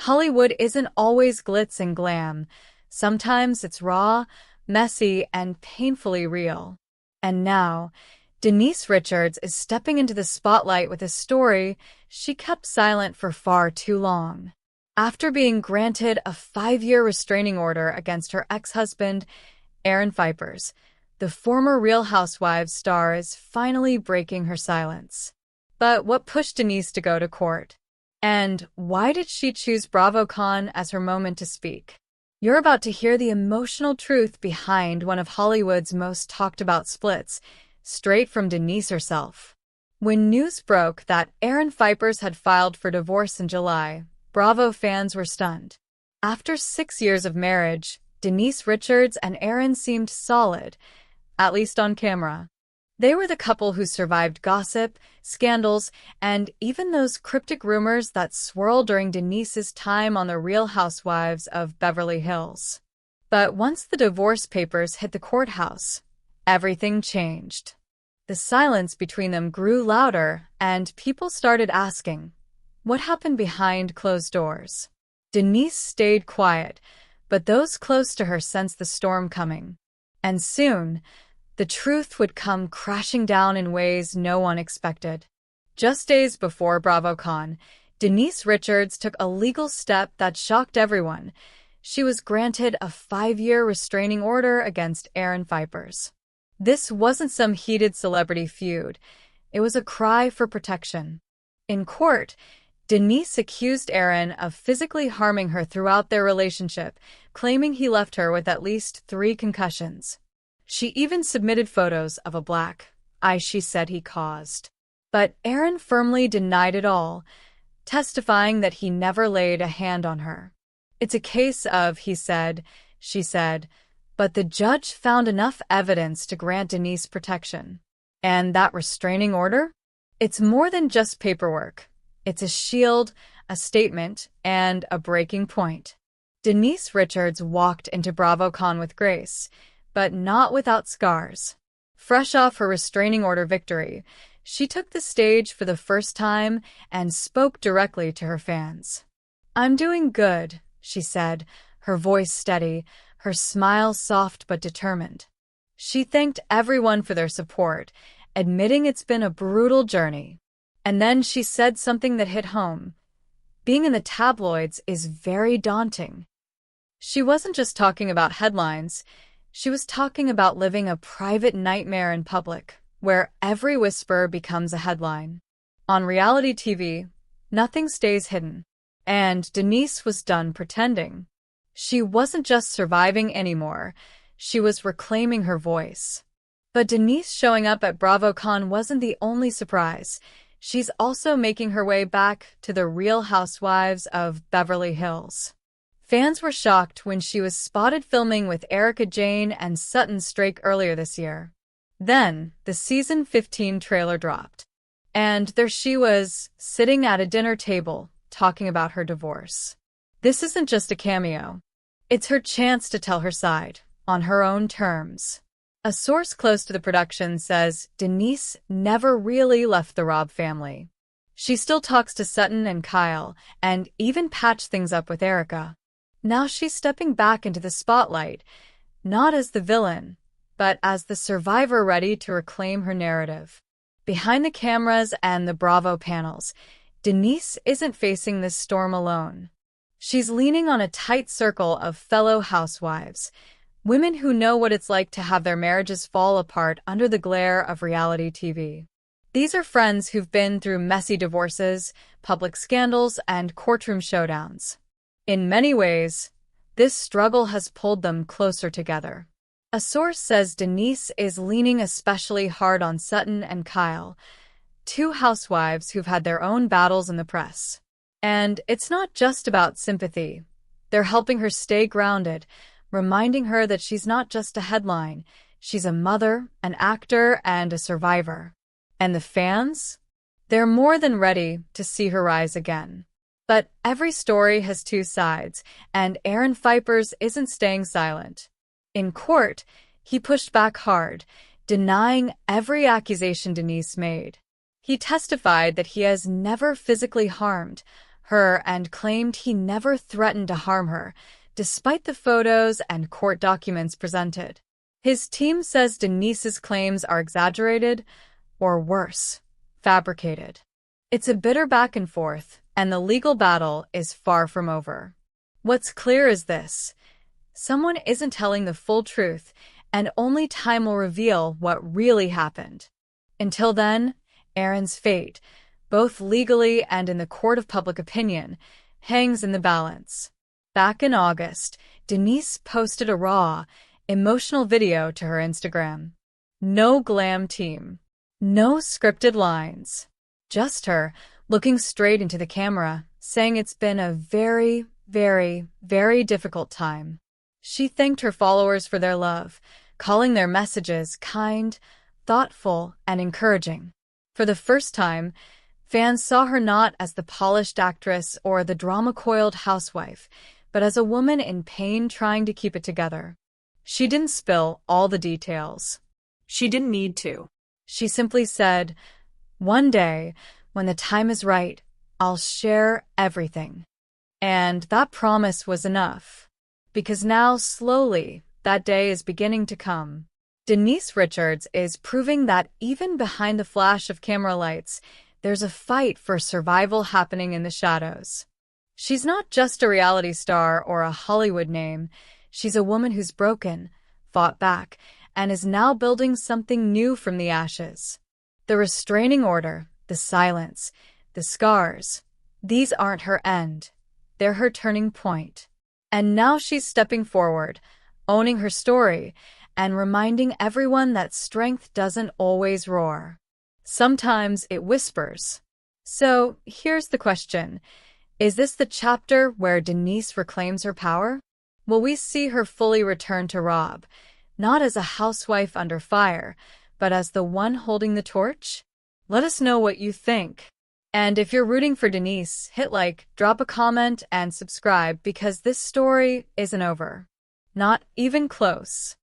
Hollywood isn't always glitz and glam. Sometimes it's raw, messy, and painfully real. And now, Denise Richards is stepping into the spotlight with a story she kept silent for far too long. After being granted a 5-year restraining order against her ex-husband, Aaron Phypers, the former Real Housewives star is finally breaking her silence. But what pushed Denise to go to court? And why did she choose BravoCon as her moment to speak? You're about to hear the emotional truth behind one of Hollywood's most talked-about splits, straight from Denise herself. When news broke that Aaron Phypers had filed for divorce in July, Bravo fans were stunned. After 6 years of marriage, Denise Richards and Aaron seemed solid, at least on camera. They were the couple who survived gossip, scandals, and even those cryptic rumors that swirled during Denise's time on The Real Housewives of Beverly Hills. But once the divorce papers hit the courthouse, everything changed. The silence between them grew louder, and people started asking, what happened behind closed doors? Denise stayed quiet, but those close to her sensed the storm coming. And soon, the truth would come crashing down in ways no one expected. Just days before BravoCon, Denise Richards took a legal step that shocked everyone. She was granted a 5-year restraining order against Aaron Phypers. This wasn't some heated celebrity feud. It was a cry for protection. In court, Denise accused Aaron of physically harming her throughout their relationship, claiming he left her with at least 3 concussions. She even submitted photos of a black eye she said he caused. But Aaron firmly denied it all, testifying that he never laid a hand on her. It's a case of he said, she said, but the judge found enough evidence to grant Denise protection. And that restraining order? It's more than just paperwork. It's a shield, a statement, and a breaking point. Denise Richards walked into BravoCon with grace, but not without scars. Fresh off her restraining order victory, she took the stage for the first time and spoke directly to her fans. "I'm doing good," she said, her voice steady, her smile soft but determined. She thanked everyone for their support, admitting it's been a brutal journey. And then she said something that hit home. Being in the tabloids is very daunting. She wasn't just talking about headlines. She was talking about living a private nightmare in public, where every whisper becomes a headline. On reality TV, nothing stays hidden. And Denise was done pretending. She wasn't just surviving anymore. She was reclaiming her voice. But Denise showing up at BravoCon wasn't the only surprise. She's also making her way back to the Real Housewives of Beverly Hills. Fans were shocked when she was spotted filming with Erika Jayne and Sutton Strake earlier this year. Then, the season 15 trailer dropped. And there she was, sitting at a dinner table, talking about her divorce. This isn't just a cameo. It's her chance to tell her side, on her own terms. A source close to the production says Denise never really left the RHOBH family. She still talks to Sutton and Kyle, and even patched things up with Erika. Now she's stepping back into the spotlight, not as the villain, but as the survivor ready to reclaim her narrative. Behind the cameras and the Bravo panels, Denise isn't facing this storm alone. She's leaning on a tight circle of fellow housewives, women who know what it's like to have their marriages fall apart under the glare of reality TV. These are friends who've been through messy divorces, public scandals, and courtroom showdowns. In many ways, this struggle has pulled them closer together. A source says Denise is leaning especially hard on Sutton and Kyle, 2 housewives who've had their own battles in the press. And it's not just about sympathy. They're helping her stay grounded, reminding her that she's not just a headline. She's a mother, an actor, and a survivor. And the fans? They're more than ready to see her rise again. But every story has 2 sides, and Aaron Phypers isn't staying silent. In court, he pushed back hard, denying every accusation Denise made. He testified that he has never physically harmed her and claimed he never threatened to harm her, despite the photos and court documents presented. His team says Denise's claims are exaggerated, or worse, fabricated. It's a bitter back and forth, and the legal battle is far from over. What's clear is this: someone isn't telling the full truth, and only time will reveal what really happened. Until then, Aaron's fate, both legally and in the court of public opinion, hangs in the balance. Back in August, Denise posted a raw, emotional video to her Instagram. No glam team. No scripted lines. Just her, looking straight into the camera, saying it's been a very, very, very difficult time. She thanked her followers for their love, calling their messages kind, thoughtful, and encouraging. For the first time, fans saw her not as the polished actress or the drama-coiled housewife, but as a woman in pain trying to keep it together. She didn't spill all the details. She didn't need to. She simply said, "One day, when the time is right, I'll share everything." And that promise was enough. Because now, slowly, that day is beginning to come. Denise Richards is proving that even behind the flash of camera lights, there's a fight for survival happening in the shadows. She's not just a reality star or a Hollywood name. She's a woman who's broken, fought back, and is now building something new from the ashes. The restraining order, the silence, the scars, these aren't her end. They're her turning point. And now she's stepping forward, owning her story, and reminding everyone that strength doesn't always roar. Sometimes it whispers. So, here's the question. Is this the chapter where Denise reclaims her power? Will we see her fully return to RHOBH, not as a housewife under fire, but as the one holding the torch? Let us know what you think. And if you're rooting for Denise, hit like, drop a comment, and subscribe because this story isn't over. Not even close.